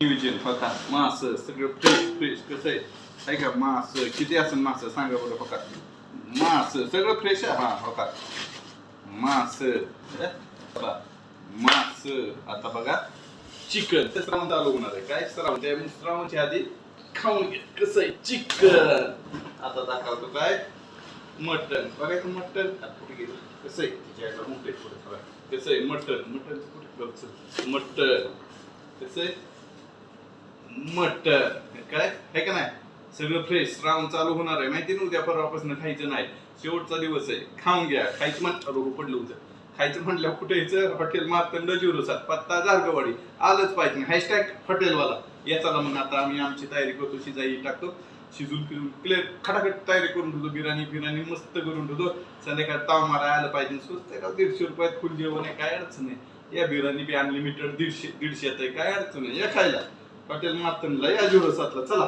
नियोजन होता मास सगळं फ्रेश फ्रेश कसं आहे का मास किती असेल मास सांगा बरं होता मास सगळं फ्रेश हा होता मास मास आता बघा चिकन ते श्रावण चालू होणार आहे काय श्रावण त्या श्रावणच्या आधी खाऊन घे कसं आहे चिकन आता दाखवतो काय मटन बघायचं मटन कुठे गेलं कसं आहे तिच्या मोठे कसं आहे मटन मटन कुठे मटन कसं आहे मटन काय आहे का नाही सगळं फ्रेश श्रावण चालू होणार आहे माहिती नव्हत्या परवापासून खायचं नाही शेवटचा दिवस आहे खाऊन घ्या खायचं म्हणलं पडलं होतं खायचं म्हटलं कुठे यायचं हॉटेल मार्तंड जिरोसात पत्ता जारगवाडी आलंच पाहिजे हॅशटॅग हॉटेलवाला याचा मग आता आम्ही आमची तयारी करतो शिजाई टाकतो शिजून फिरून क्लिअर खटाखट तयारी करून ठेवतो बिर्याणी फिराणी मस्त करून ठेवतो संध्याकाळ ताव मारा आलं पाहिजे स्वस्त का 150 रुपयात फुल जेवण आहे काय अडचण नाही या बिर्याणी बी अनलिमिटेड 150 आहे काय अडचण नाही या खायला हॉटेल मार्तंडला या जिरोसातला चला